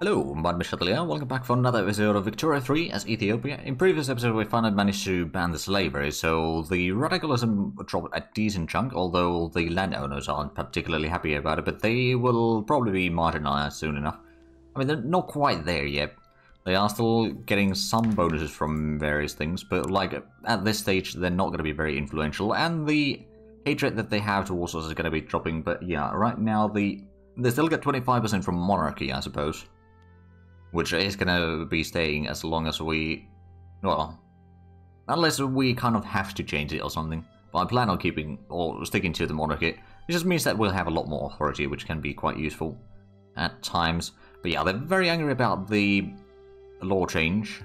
Hello, my name is Chatelier. Welcome back for another episode of Victoria 3 as Ethiopia. In previous episode we finally managed to ban the slavery, so the radicalism dropped a decent chunk, although the landowners aren't particularly happy about it, but they will probably be marginalized soon enough. I mean, they're not quite there yet. They are still getting some bonuses from various things, but like at this stage they're not going to be very influential, and the hatred that they have towards us is going to be dropping, but yeah, right now they still get 25% from monarchy, I suppose. Which is gonna be staying as long as we... well, unless we kind of have to change it or something. But I plan on keeping, or sticking to the monarchy. It just means that we'll have a lot more authority, which can be quite useful at times. But yeah, they're very angry about the law change.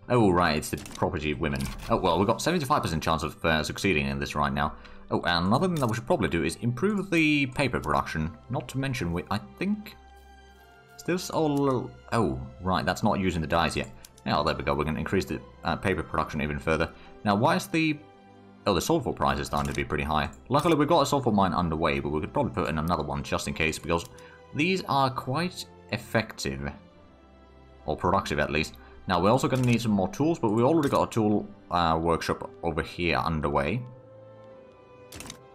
Oh right, it's the property of women. Oh well, we've got 75% chance of succeeding in this right now. Oh, and another thing that we should probably do is improve the paper production. Not to mention, I think... is this all... oh, right, that's not using the dyes yet. Now, there we go, we can increase the paper production even further. Now, why is the... oh, the sulfur price is starting to be pretty high. Luckily, we've got a sulfur mine underway, but we could probably put in another one just in case, because these are quite effective. Or productive, at least. Now, we're also going to need some more tools, but we already got a tool workshop over here underway.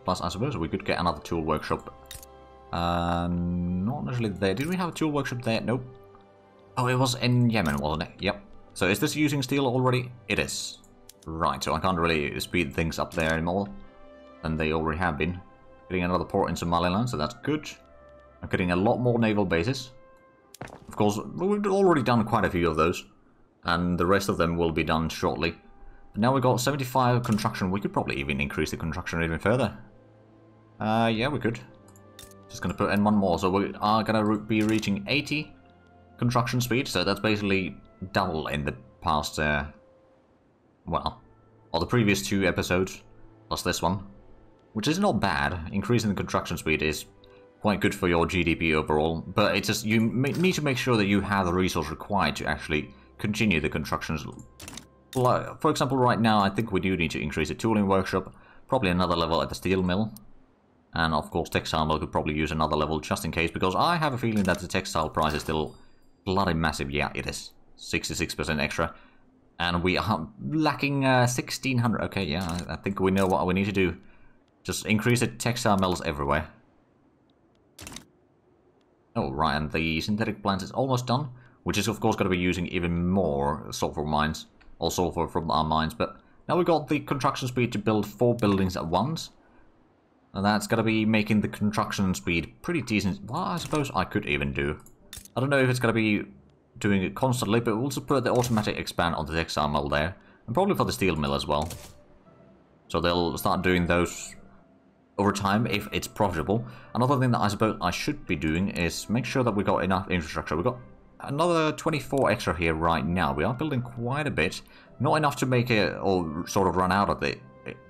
Plus, I suppose we could get another tool workshop. Not necessarily there. Did we have a tool workshop there? Nope. Oh, it was in Yemen, wasn't it? Yep. So is this using steel already? It is. Right, so I can't really speed things up there anymore than they already have been. Getting another port in Somaliland, so that's good. I'm getting a lot more naval bases. Of course, we've already done quite a few of those. And the rest of them will be done shortly. But now we've got 75 construction. We could probably even increase the construction even further. Yeah, we could. Just going to put in one more, so we are going to be reaching 80 construction speed, so that's basically double in the past, well, or the previous 2 episodes, plus this one, which is not bad. Increasing the construction speed is quite good for your GDP overall, but it's just, you need to make sure that you have the resource required to actually continue the constructions. For example, right now, I think we do need to increase the tooling workshop, probably another level at the steel mill. And of course, textile mill could probably use another level just in case, because I have a feeling that the textile price is still bloody massive. Yeah, it is. 66% extra. And we are lacking 1600. Okay, yeah, I think we know what we need to do. Just increase the textile mills everywhere. Oh, right, and the synthetic plant is almost done, which is of course going to be using even more sulfur mines, or sulfur from our mines. But now we've got the construction speed to build 4 buildings at once. And that's going to be making the construction speed pretty decent. Well, I suppose I could even do. I don't know if it's going to be doing it constantly, but we'll just put the automatic expand on the textile mill there. And probably for the steel mill as well. So they'll start doing those over time if it's profitable. Another thing that I suppose I should be doing is make sure that we got enough infrastructure. We've got another 24 extra here right now. We are building quite a bit. Not enough to make it or sort of run out of the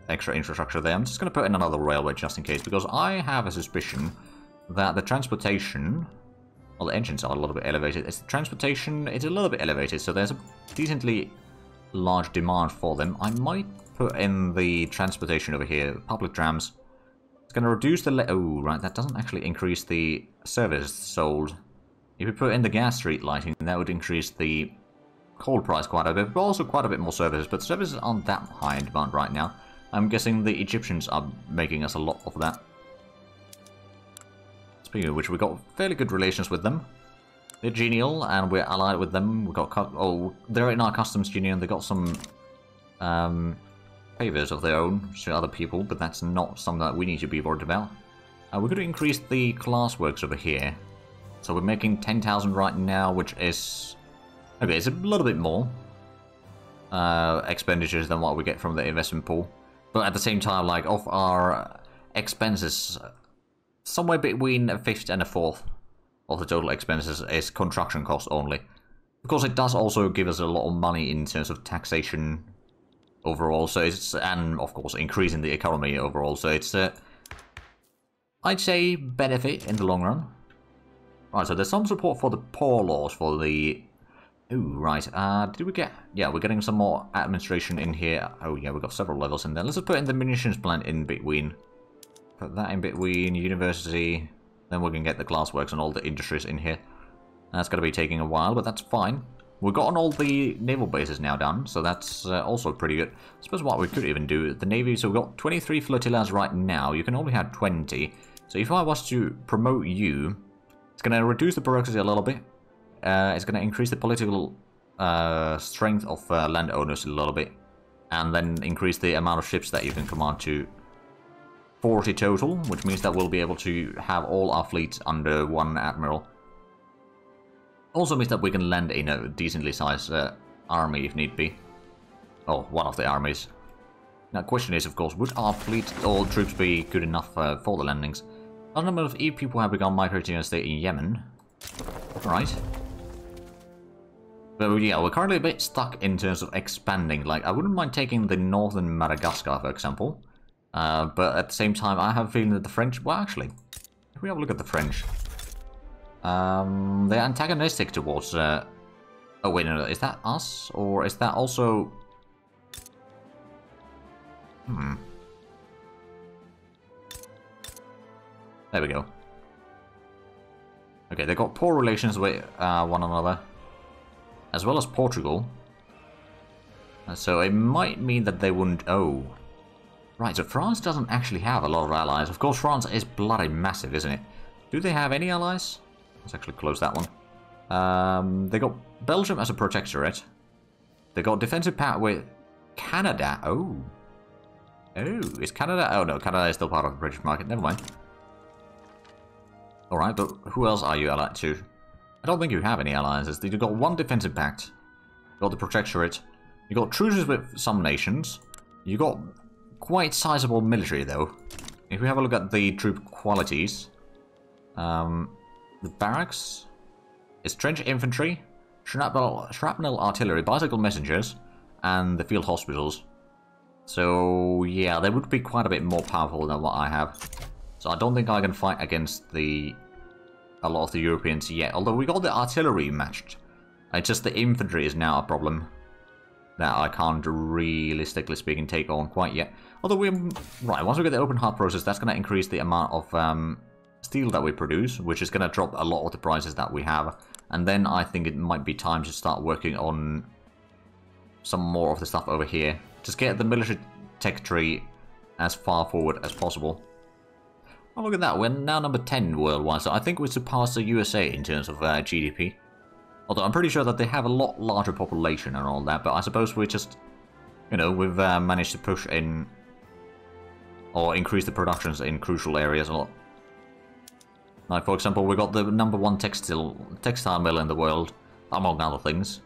extra infrastructure there. I'm just going to put in another railway just in case, because I have a suspicion that the transportation... well, the engines are a little bit elevated. It's the transportation, it's a little bit elevated, so there's a decently large demand for them. I might put in the transportation over here, public trams. It's going to reduce the... oh, right, that doesn't actually increase the service sold. If you put in the gas street lighting, that would increase the coal price quite a bit, but also quite a bit more services. But services aren't that high in demand right now. I'm guessing the Egyptians are making us a lot of that. Speaking of which, we've got fairly good relations with them. They're genial, and we're allied with them. We've got... oh, they're in our customs union. They've got some favors of their own to other people, but that's not something that we need to be worried about. We're going to increase the class works over here. So we're making 10,000 right now, which is... okay, it's a little bit more expenditures than what we get from the investment pool. But at the same time, like, of our expenses, somewhere between a fifth and a fourth of the total expenses is construction cost only. Of course, it does also give us a lot of money in terms of taxation overall, so it's, and of course, increasing the economy overall, so it's, I'd say, benefit in the long run. Right, so there's some support for the poor laws for the... ooh, right, did we get... yeah, we're getting some more administration in here. Oh yeah, we've got several levels in there. Let's just put in the munitions plant in between. Put that in between university. Then we can get the glassworks and all the industries in here. That's going to be taking a while, but that's fine. We've gotten all the naval bases now done, so that's also pretty good. I suppose what we could even do, the Navy, so we've got 23 flotillas right now. You can only have 20. So if I was to promote you, it's going to reduce the bureaucracy a little bit. It's going to increase the political strength of landowners a little bit. And then increase the amount of ships that you can command to 40 total, which means that we'll be able to have all our fleets under one admiral. Also means that we can land in a decently sized army if need be. Oh, one of the armies. Now, the question is, of course, would our fleet or troops be good enough for the landings? A number of people have begun migrating and stay in Yemen. Right. But yeah, we're currently a bit stuck in terms of expanding. Like, I wouldn't mind taking the northern Madagascar, for example. But at the same time, I have a feeling that the French... Well, actually, if we have a look at the French... they're antagonistic towards... Oh, wait, no, is that us? Or is that also... There we go. Okay, they've got poor relations with one another. As well as Portugal. So it might mean that they wouldn't... Oh. Right, so France doesn't actually have a lot of allies. Of course, France is bloody massive, isn't it? Do they have any allies? Let's actually close that one. They got Belgium as a protectorate. They got defensive pact with Canada. Oh. Oh, is Canada... Oh, no, Canada is still part of the British market. Never mind. Alright, but who else are you allied to? I don't think you have any alliances. You've got one defensive pact. You've got the protectorate. You've got truces with some nations. You've got quite sizable military, though. If we have a look at the troop qualities... the barracks is trench infantry, shrapnel artillery, bicycle messengers, and the field hospitals. So yeah, they would be quite a bit more powerful than what I have. So I don't think I can fight against a lot of the Europeans yet. Although we got the artillery matched. It's just the infantry is now a problem that I can't realistically speaking take on quite yet. Although right, once we get the open heart process, that's going to increase the amount of steel that we produce, which is going to drop a lot of the prices that we have. And then I think it might be time to start working on some more of the stuff over here. Just get the military tech tree as far forward as possible. Oh, look at that, we're now number 10 worldwide, so I think we surpassed the USA in terms of GDP. Although I'm pretty sure that they have a lot larger population and all that, but I suppose we just, you know, we've managed to push in, or increase the productions in crucial areas a lot. Like, for example, we got the number 1 textile mill in the world, among other things.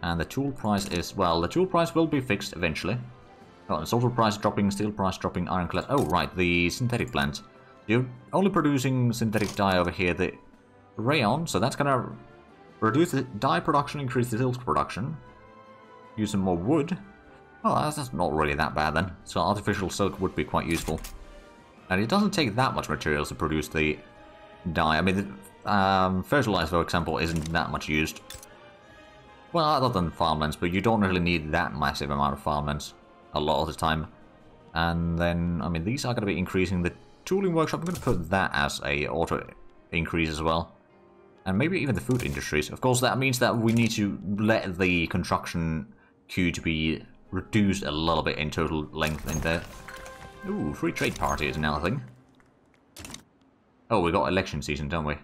And the tool price is, well, the tool price will be fixed eventually. Oh, the silver price dropping, steel price dropping, ironclad. Oh, right, the synthetic plant. You're only producing synthetic dye over here, the rayon, so that's gonna reduce the dye production, increase the silk production. Use some more wood. Well, that's not really that bad then. So artificial silk would be quite useful. And it doesn't take that much materials to produce the dye. I mean, the fertilizer, for example, isn't that much used. Well, other than farmlands, but you don't really need that massive amount of farmlands a lot of the time. And then, I mean, these are going to be increasing the tooling workshop. I'm going to put that as a auto increase as well. And maybe even the food industries. Of course, that means that we need to let the construction queue to be reduced a little bit in total length in there. Ooh, free trade party is another thing. Oh, we got election season, don't we?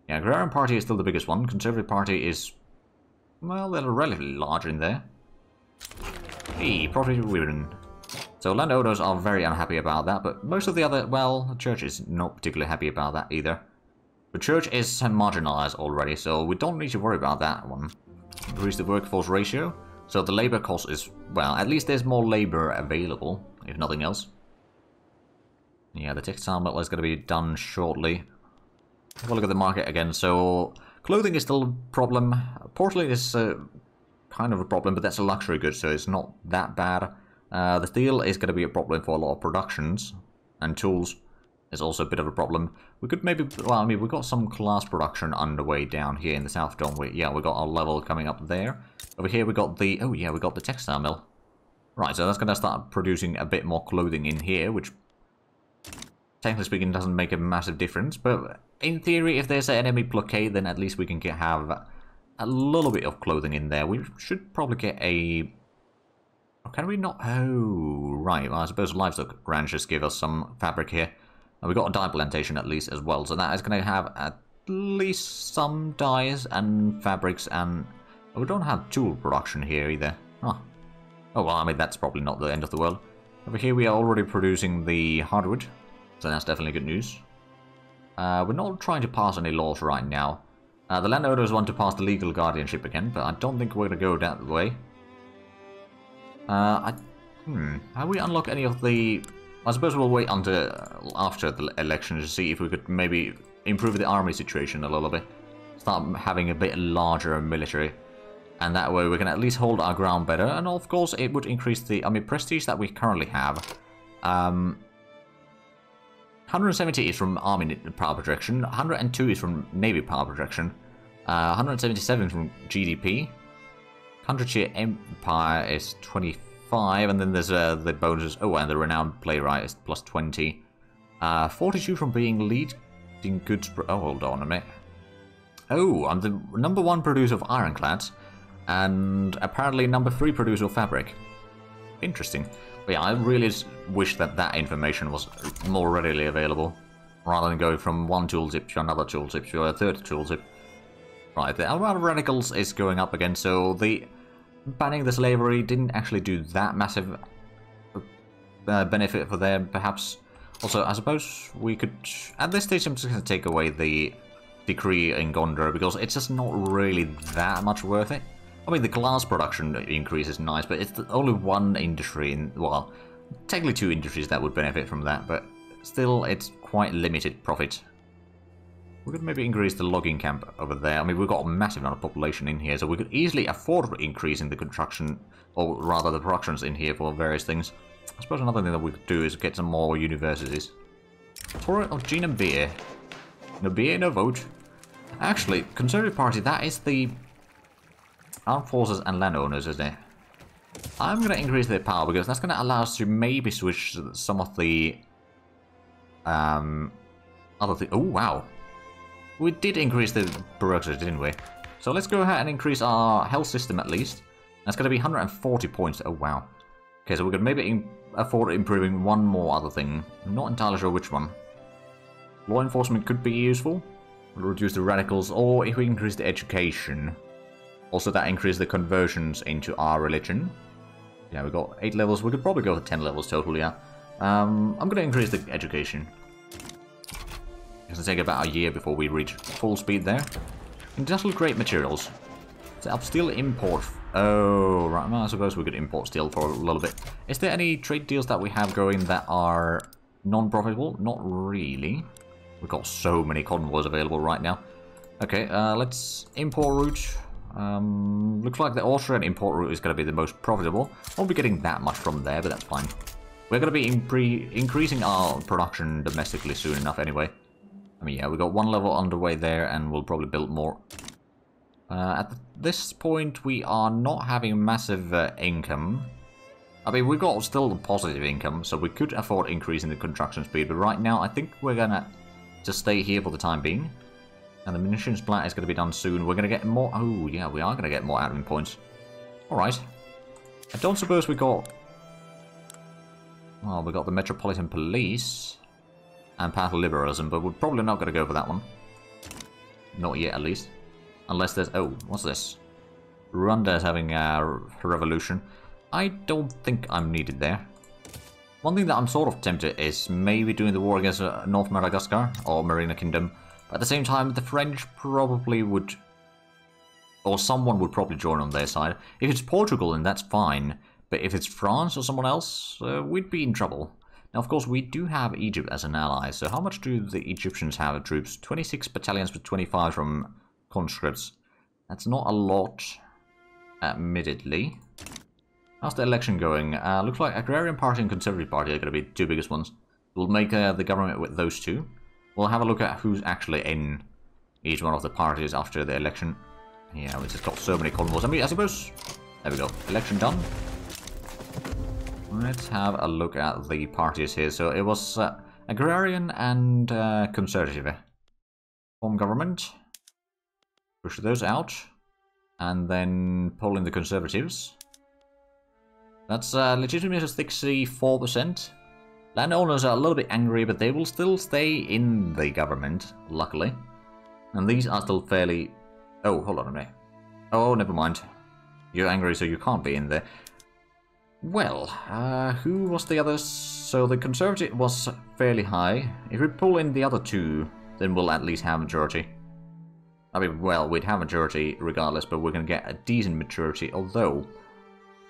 Yeah, Agrarian Party is still the biggest one. Conservative Party is, well, they're relatively large in there. Hey, property women. So landowners are very unhappy about that, but most of the other, well, the church is not particularly happy about that either. The church is marginalized already, so we don't need to worry about that one. Increase the workforce ratio, so the labor cost is, well, at least there's more labor available, if nothing else. Yeah, the textile mill is going to be done shortly. Have a look at the market again. So, clothing is still a problem. Porcelain is kind of a problem, but that's a luxury good, so it's not that bad. The steel is going to be a problem for a lot of productions, and tools is also a bit of a problem. We could maybe, well, I mean, we've got some glass production underway down here in the south, don't we? Yeah, we got our level coming up there. Over here we got the, oh yeah, we got the textile mill. Right, so that's going to start producing a bit more clothing in here, which technically speaking, doesn't make a massive difference. But in theory, if there's an enemy blockade, then at least we can have a little bit of clothing in there. We should probably get a... Can we not? Oh, right. Well, I suppose livestock ranches give us some fabric here. And we got a dye plantation at least as well. So that is going to have at least some dyes and fabrics. And we don't have tool production here either. Huh. Oh, well, I mean, that's probably not the end of the world. Over here we are already producing the hardwood. So that's definitely good news. We're not trying to pass any laws right now. The landowners want to pass the legal guardianship again, but I don't think we're going to go that way. Have we unlocked any of the... I suppose we'll wait until after the election to see if we could maybe improve the army situation a little bit. Start having a bit larger military. And that way we can at least hold our ground better. And of course it would increase the prestige that we currently have. 170 is from army power projection. 102 is from navy power projection. 177 from GDP. 100-year empire is 25, and then there's the bonuses. Oh, and the renowned playwright is plus 20. 42 from being leading goods. Oh, hold on a minute. Oh, I'm the #1 producer of ironclads, and apparently #3 producer of fabric. Interesting. But yeah, I really wish that that information was more readily available, rather than going from one tooltip to another tooltip to a third tooltip. Right, the amount of radicals is going up again, so the banning the slavery didn't actually do that massive benefit for them, perhaps. Also, I suppose we could... At this stage, I'm just going to take away the decree in Gondor, because it's just not really that much worth it. I mean, the glass production increase is nice, but it's only one industry, well, technically 2 industries that would benefit from that, but still, it's quite limited profit. We could maybe increase the logging camp over there. I mean, we've got a massive amount of population in here, so we could easily afford increasing the construction, or rather the productions in here for various things. I suppose another thing that we could do is get some more universities. Torrent of Gene and Beer. No beer, no vote. Actually, Conservative Party, that is the Armed Forces and Landowners, isn't it? I'm going to increase their power, because that's going to allow us to maybe switch some of the other things. Oh, wow. We did increase the bureaucracy, didn't we? So let's go ahead and increase our health system at least. That's going to be 140 points. Oh, wow. Okay, so we could maybe afford improving one more other thing. I'm not entirely sure which one. Law enforcement could be useful. We'll reduce the radicals, or if we increase the education. Also, that increases the conversions into our religion. Yeah, we got 8 levels. We could probably go to 10 levels total, yeah. I'm going to increase the education. It's going to take about a year before we reach full speed there. Industrial grade materials. Set up steel import. Oh, right. Well, I suppose we could import steel for a little bit. Is there any trade deals that we have going that are non-profitable? Not really. We've got so many convoys available right now. Okay, let's import route. Looks like the Austrian import route is going to be the most profitable. Won't be getting that much from there, but that's fine. We're going to be increasing our production domestically soon enough anyway. I mean, yeah, we got 1 level underway there, and we'll probably build more. At this point, we are not having massive income. I mean, we've got still positive income, so we could afford increasing the construction speed, but right now, I think we're gonna just stay here for the time being. And the munitions plant is going to be done soon. We're going to get more... Oh, yeah, we are going to get more admin points. Alright. I don't suppose we got... Well, we got the Metropolitan Police and Path of Liberalism, but we're probably not going to go for that one. Not yet, at least. Unless there's... Oh, what's this? Rwanda is having a revolution. I don't think I'm needed there. One thing that I'm sort of tempted is maybe doing the war against North Madagascar or Marina Kingdom. But at the same time, the French probably would... Or someone would probably join on their side. If it's Portugal, then that's fine. But if it's France or someone else, we'd be in trouble. Now, of course, we do have Egypt as an ally. So how much do the Egyptians have of troops? 26 battalions with 25 from conscripts. That's not a lot, admittedly. How's the election going? Looks like Agrarian Party and Conservative Party are going to be the 2 biggest ones. We'll make the government with those 2. We'll have a look at who's actually in each one of the parties after the election. Yeah, we just got so many convoys. I mean, I suppose... There we go. Election done. Let's have a look at the parties here. So it was Agrarian and conservative. Form government. Push those out. And then pull in the conservatives. That's legitimately 64%. Landowners are a little bit angry, but they will still stay in the government, luckily. And these are still fairly... Oh, hold on a minute. Oh, never mind. You're angry, so you can't be in there. Well, who was the others? So the Conservative was fairly high. If we pull in the other two, then we'll at least have majority. I mean, well, we'd have majority regardless, but we're going to get a decent majority, although...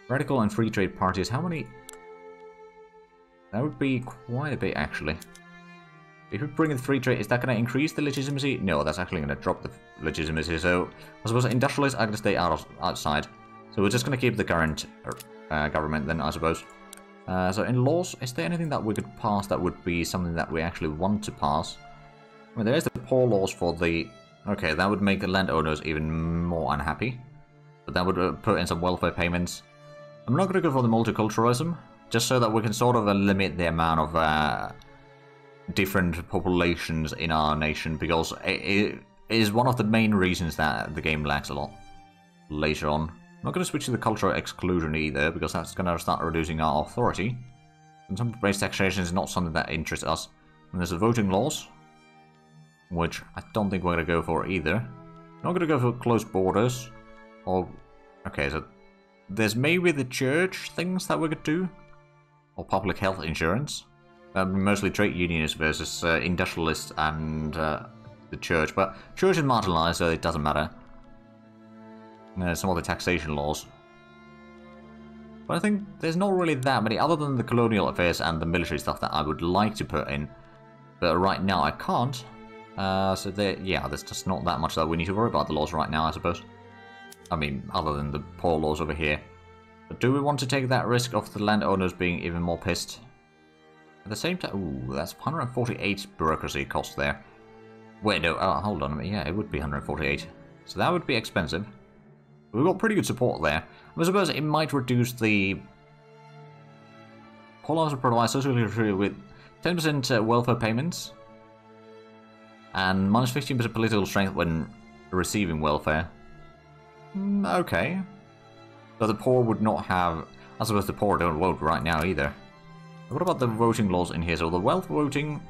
Radical and free trade parties, how many... That would be quite a bit, actually. If we bring in free trade, is that going to increase the legitimacy? No, that's actually going to drop the legitimacy, so... I suppose industrialists are going to stay outside. So we're just going to keep the current government then, I suppose. So in laws, is there anything that we could pass that would be something that we actually want to pass? I mean, there is the poor laws for the... Okay, that would make the landowners even more unhappy. But that would put in some welfare payments. I'm not going to go for the multiculturalism, just so that we can sort of limit the amount of different populations in our nation, because it is one of the main reasons that the game lags a lot later on. I'm not going to switch to the cultural exclusion either, because that's going to start reducing our authority. Consumption-based taxation is not something that interests us. And there's the voting laws, which I don't think we're going to go for either. I'm not going to go for closed borders. Or, okay, so there's maybe the church things that we could do. Or public health insurance. Mostly trade unions versus industrialists and the church. But church is marginalized, so it doesn't matter. Some of the taxation laws. But I think there's not really that many, other than the colonial affairs and the military stuff, that I would like to put in. But right now I can't. So yeah, there's just not that much that we need to worry about the laws right now, I suppose. I mean, other than the poor laws over here. But do we want to take that risk of the landowners being even more pissed? At the same time, ooh, that's 148 bureaucracy cost there. Wait, no, hold on a minute, yeah, it would be 148. So that would be expensive. We've got pretty good support there. I suppose it might reduce the... Poor laws provide social security with 10% welfare payments. And minus 15% political strength when receiving welfare. Okay. So the poor would not have... I suppose the poor don't vote right now either. What about the voting laws in here? So the wealth voting...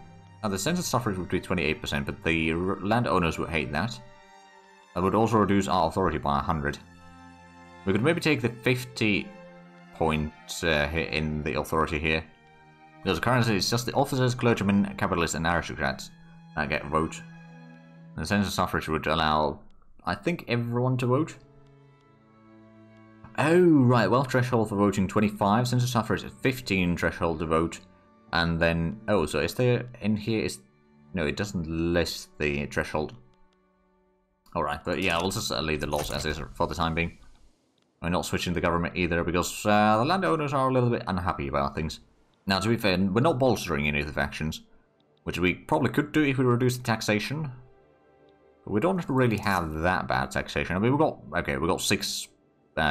the census suffrage would be 28%, but the landowners would hate that. That would also reduce our authority by 100. We could maybe take the 50 points here in the authority here. Because currently it's just the officers, clergymen, capitalists, and aristocrats that get vote. And the census suffrage would allow, I think, everyone to vote. Oh, right, wealth threshold for voting 25, census suffrage is 15 threshold to vote. And then, oh, so is there in here, is, no, it doesn't list the threshold. Alright, but yeah, we'll just leave the laws as is for the time being. We're not switching the government either, because the landowners are a little bit unhappy about things. Now, to be fair, we're not bolstering any of the factions, which we probably could do if we reduce the taxation. But we don't really have that bad taxation. I mean, we've got 6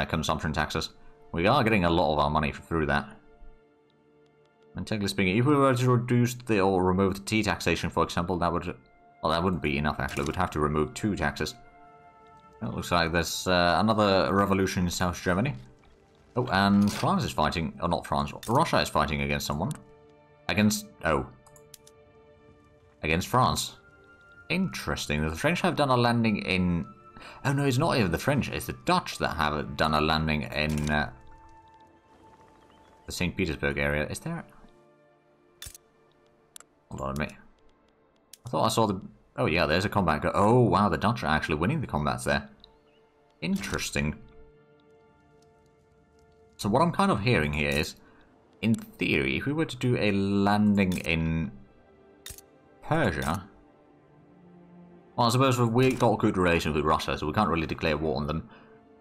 consumption taxes. We are getting a lot of our money through that. And technically speaking, if we were to reduce or remove the tea taxation, for example, that would... Well, that wouldn't be enough, actually. We'd have to remove 2 taxes. It looks like there's another revolution in South Germany. Oh, and France is fighting... Oh, not France. Russia is fighting against someone. Against... Oh. Against France. Interesting. The French have done a landing in... Oh, no, it's not even the French. It's the Dutch that have done a landing in... the St. Petersburg area. Is there... Hold on a minute. I thought I saw the... Oh yeah, there's a combat. Oh wow, the Dutch are actually winning the combats there. Interesting. So what I'm kind of hearing here is, in theory, if we were to do a landing in Persia... Well, I suppose we've got good relations with Russia, so we can't really declare war on them.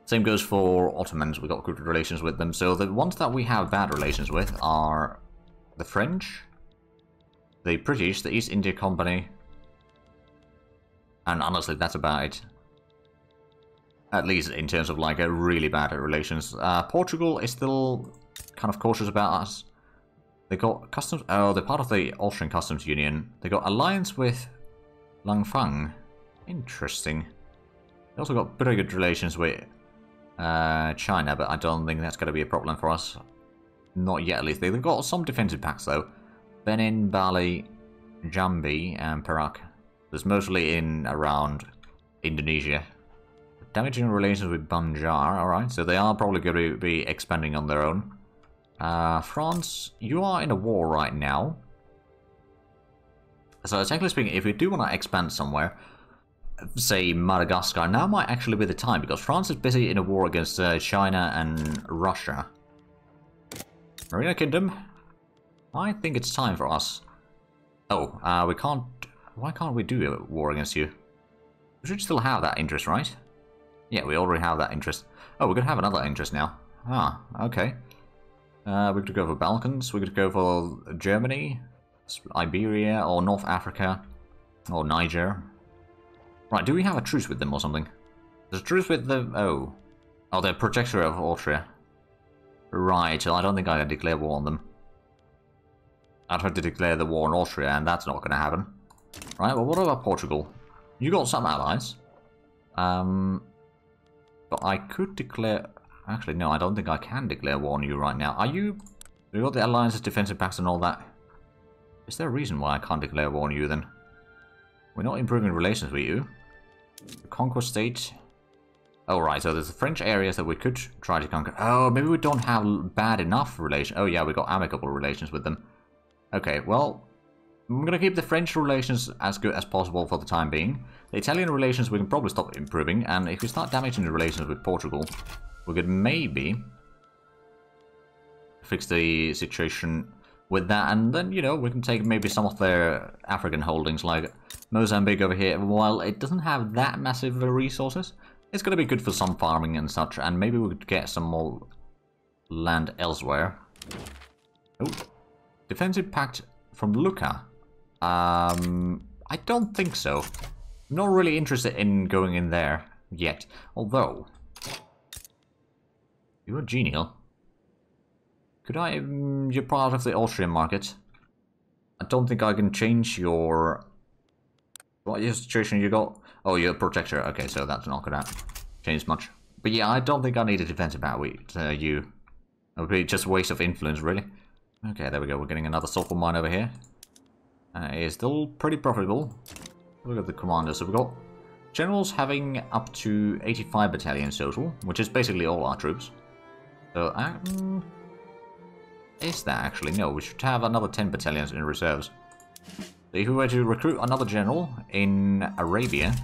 Same goes for Ottomans, we've got good relations with them. So the ones that we have bad relations with are the French, the British, the East India Company, and honestly, that's about it. At least in terms of like a really bad relations. Portugal is still kind of cautious about us. They got customs... Oh, they're part of the Austrian Customs Union. They got alliance with Langfang. Interesting. They also got pretty good relations with China, but I don't think that's going to be a problem for us. Not yet, at least. They've got some defensive pacts, though. Benin, Bali, Jambi, and Perak. There's mostly in around Indonesia. Damaging relations with Banjar, alright, so they are probably going to be expanding on their own. France, you are in a war right now. So technically speaking, if we do want to expand somewhere, say Madagascar, now might actually be the time, because France is busy in a war against China and Russia. Marina Kingdom, I think it's time for us. Oh, we can't... Why can't we do a war against you? We should still have that interest, right? Yeah, we already have that interest. Oh, we're going to have another interest now. Ah, okay. We could go for Balkans, we could go for Germany, Iberia, or North Africa, or Niger. Right, do we have a truce with them or something? There's a truce with the... Oh. Oh, they're Protectorate of Austria. Right, so I don't think I can declare war on them. I'd have to declare the war on Austria, and that's not going to happen. Right, well, what about Portugal? You got some allies. But I could declare... Actually, no, I don't think I can declare war on you right now. Are you... You got the alliances, defensive pacts, and all that? Is there a reason why I can't declare war on you, then? We're not improving relations with you. The conquest state... Oh, right, so there's the French areas that we could try to conquer. Oh, maybe we don't have bad enough relations. Oh, yeah, we got amicable relations with them. Okay, well... I'm going to keep the French relations as good as possible for the time being. The Italian relations we can probably stop improving, and if we start damaging the relations with Portugal, we could maybe fix the situation with that, and then, you know, we can take maybe some of their African holdings, like Mozambique over here. While it doesn't have that massive resources, it's going to be good for some farming and such, and maybe we could get some more land elsewhere. Oh, defensive pact from Lucca. I don't think so. I'm not really interested in going in there yet. Although, you're genial. Could I... you're part of the Austrian market. I don't think I can change your... What is the situation you got? Oh, you're a protector. Okay, so that's not gonna change much. But yeah, I don't think I need a defensive power with you. It would be just a waste of influence, really. Okay, there we go. We're getting another sulfur mine over here. It's still pretty profitable. Look at the commanders. So we've got generals having up to 85 battalions total, which is basically all our troops. So, is that actually? No, we should have another 10 battalions in reserves. So if we were to recruit another general in Arabia...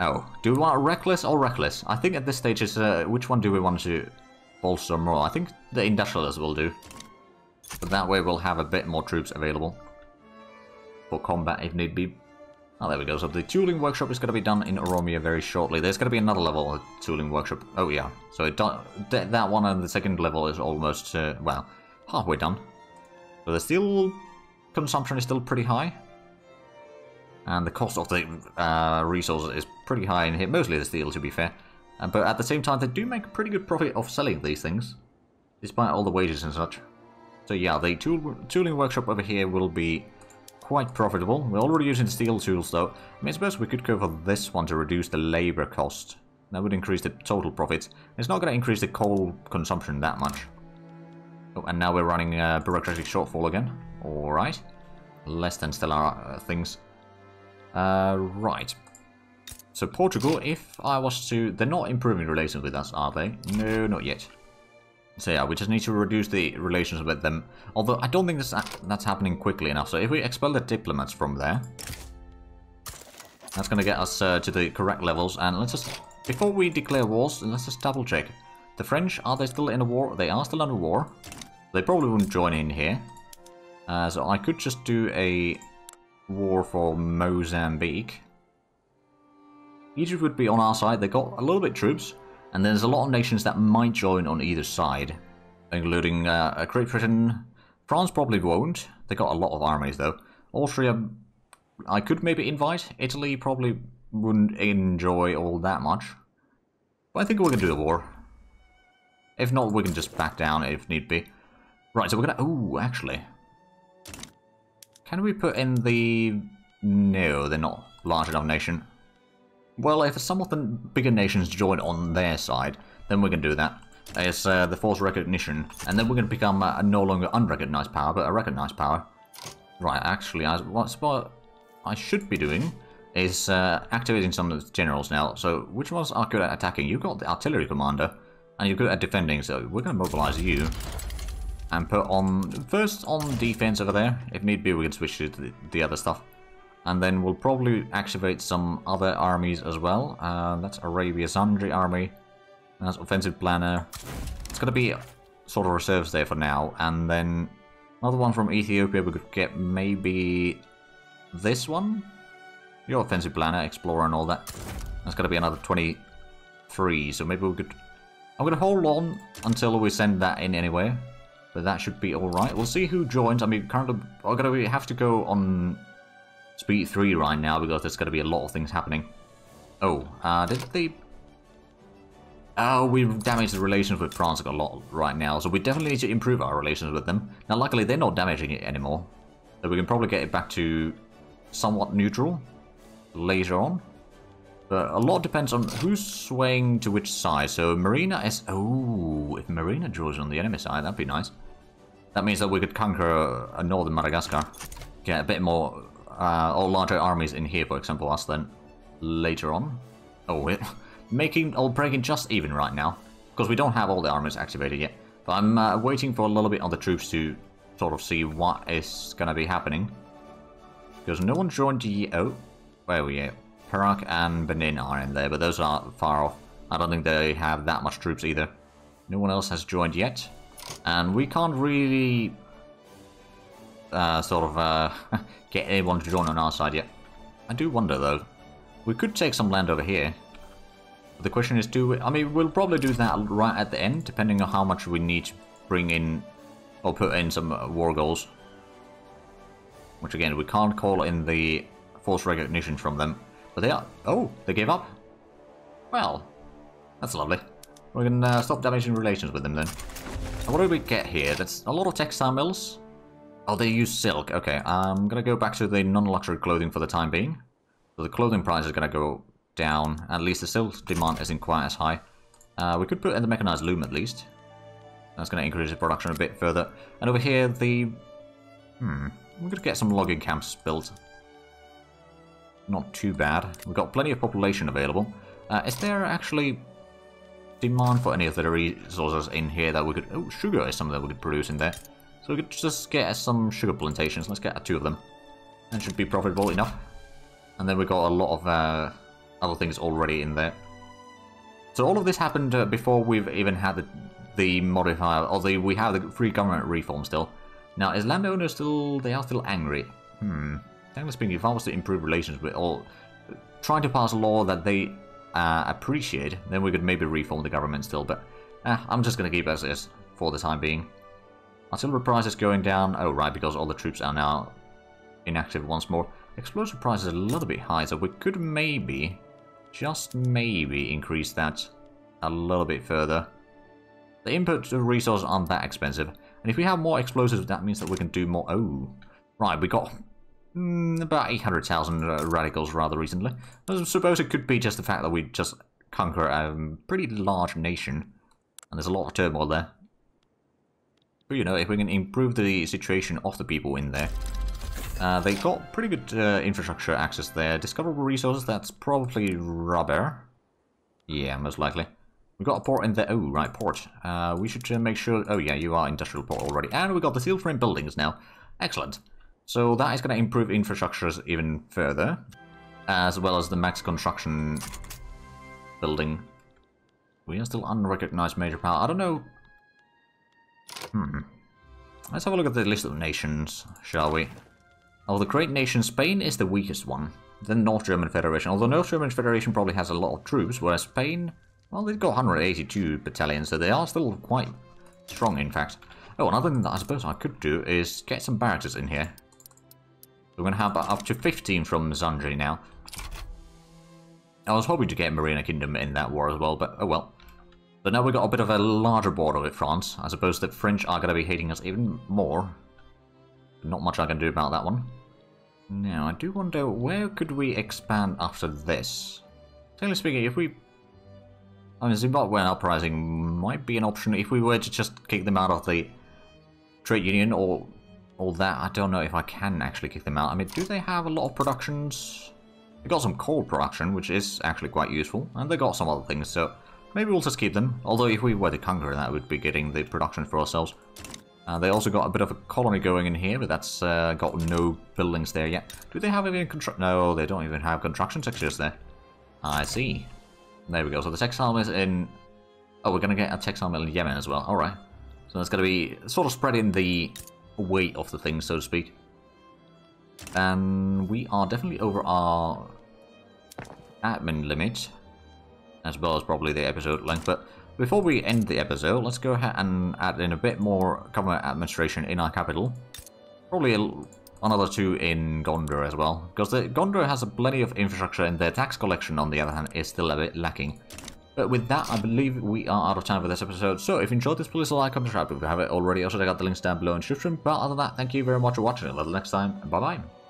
Oh, do we want reckless or reckless? I think at this stage is which one do we want to bolster more? I think the industrialists will do. But that way we'll have a bit more troops available for combat if need be. Oh, there we go. So the tooling workshop is going to be done in Oromia very shortly. There's going to be another level of tooling workshop. Oh, yeah. So that one and the second level is almost, well, halfway done. So the steel consumption is still pretty high. And the cost of the resources is pretty high in here. Mostly the steel, to be fair. But at the same time, they do make a pretty good profit of selling these things, despite all the wages and such. So yeah, the tooling workshop over here will be quite profitable. We're already using steel tools, though. I mean, I suppose we could go for this one to reduce the labor cost. That would increase the total profits. It's not going to increase the coal consumption that much. Oh, and now we're running bureaucratic shortfall again. Alright. Less than stellar things. Right. So Portugal, if I was to... They're not improving relations with us, are they? No, not yet. So yeah, we just need to reduce the relations with them. Although I don't think that's happening quickly enough. So if we expel the diplomats from there, that's going to get us to the correct levels. And let's just... Before we declare wars, let's just double check. The French, are they still in a war? They are still in a war. They probably wouldn't join in here. So I could just do a war for Mozambique. Egypt would be on our side. They got a little bit troops. And there's a lot of nations that might join on either side. Including Great Britain. France probably won't. They got a lot of armies though. Austria, I could maybe invite. Italy probably wouldn't enjoy all that much. But I think we can do a war. If not, we can just back down if need be. Right, so we're gonna... Ooh, actually. Can we put in the... No, they're not large enough nation. Well, if some of the bigger nations join on their side, then we can do that. It's the force recognition, and then we're going to become no longer unrecognized power, but a recognized power. Right, actually, what I should be doing is activating some of the generals now. So, which ones are good at attacking? You've got the artillery commander, and you're good at defending, so we're going to mobilize you. And put on, first on defense over there. If need be, we can switch to the other stuff. And then we'll probably activate some other armies as well. That's Arabia Sundry army. That's offensive planner. It's going to be sort of reserves there for now. And then another one from Ethiopia. We could get maybe this one. Your offensive planner, explorer and all that. That's going to be another 23. So maybe we could... I'm going to hold on until we send that in anyway. But that should be alright. We'll see who joins. I mean, currently we're going to have to go on... Speed 3 right now because there's going to be a lot of things happening. Oh, did they... Oh, we've damaged the relations with France a lot right now, so we definitely need to improve our relations with them. Now, luckily, they're not damaging it anymore, so we can probably get it back to somewhat neutral later on. But a lot depends on who's swaying to which side. So Marina is... Oh, if Marina draws on the enemy side, that'd be nice. That means that we could conquer a northern Madagascar. Get a bit more... or larger armies in here, for example, us then later on. Oh, breaking just even right now, because we don't have all the armies activated yet. But I'm waiting for a little bit on the troops to sort of see what is going to be happening. Because no one joined the... Oh, where are we at? Perak and Benin are in there, but those are far off. I don't think they have that much troops either. No one else has joined yet. And we can't really... get anyone to join on our side yet. I do wonder though. We could take some land over here. But the question is, do we... I mean, we'll probably do that right at the end, depending on how much we need to bring in or put in some war goals. Which again, we can't call in the force recognition from them. But they are... Oh, they gave up? Well, that's lovely. We can stop damaging relations with them then. And what do we get here? That's a lot of textile mills. Oh, they use silk. Okay, I'm gonna go back to the non-luxury clothing for the time being. So the clothing price is gonna go down. At least the silk demand isn't quite as high. We could put in the mechanized loom at least. That's gonna increase the production a bit further. And over here, the... we're gonna get some logging camps built. Not too bad. We've got plenty of population available. Is there actually demand for any of the resources in here that we could... Oh, sugar is something that we could produce in there. So we could just get some sugar plantations. Let's get 2 of them. That should be profitable enough. And then we got a lot of other things already in there. So all of this happened before we've even had the modifier, or we have the free government reform still. Now, is landowners still... They are still angry. Technically speaking, if I was to improve relations with all... Trying to pass a law that they appreciate, then we could maybe reform the government still. But I'm just going to keep it as is for the time being. Artillery price is going down. Oh, right, because all the troops are now inactive once more. Explosive price is a little bit high, so we could maybe, just maybe, increase that a little bit further. The input resources aren't that expensive. And if we have more explosives, that means that we can do more... Oh, right, we got about 800,000 radicals rather recently. I suppose it could be just the fact that we just conquer a pretty large nation. And there's a lot of turmoil there. But, you know, if we can improve the situation of the people in there. They got pretty good infrastructure access there. Discoverable resources, that's probably rubber. Yeah, most likely. We got a port in there. Oh, right, port. We should make sure... Oh, yeah, you are industrial port already. And we got the steel frame buildings now. Excellent. So that is going to improve infrastructures even further. As well as the max construction building. We are still unrecognized major power. I don't know... Let's have a look at the list of nations, shall we? Oh, the great nation, Spain is the weakest one. Then North German Federation. Although North German Federation probably has a lot of troops, whereas Spain, well, they've got 182 battalions, so they are still quite strong, in fact. Oh, another thing that I suppose I could do is get some barracks in here. We're going to have up to 15 from Zandri now. I was hoping to get Marina Kingdom in that war as well, but oh well. But now we've got a bit of a larger border with France. I suppose the French are going to be hating us even more. not much I can do about that one. Now, I do wonder, where could we expand after this? Technically speaking, if we... I mean, Zimbabwe uprising might be an option if we were to just kick them out of the trade union or all that. I don't know if I can actually kick them out. I mean, do they have a lot of productions? They got some coal production, which is actually quite useful, and they got some other things, so maybe we'll just keep them. Although if we were to conquer, that would be getting the production for ourselves. They also got a bit of a colony going in here, but that's got no buildings there yet. Do they have even No, they don't even have construction sectors there. I see. There we go. So the textile mill is in... Oh, we're going to get a textile mill in Yemen as well. Alright. So that's going to be sort of spreading the weight of the thing, so to speak. And we are definitely over our admin limit, as well as probably the episode length. But before we end the episode, let's go ahead and add in a bit more government administration in our capital. Probably another 2 in Gondor as well, because Gondor has plenty of infrastructure, and their tax collection, on the other hand, is still a bit lacking. But with that, I believe we are out of time for this episode. So if you enjoyed this, please like, comment, subscribe if you haven't already. Also check out the links down below in the description. But other than that, thank you very much for watching. Until next time, bye bye.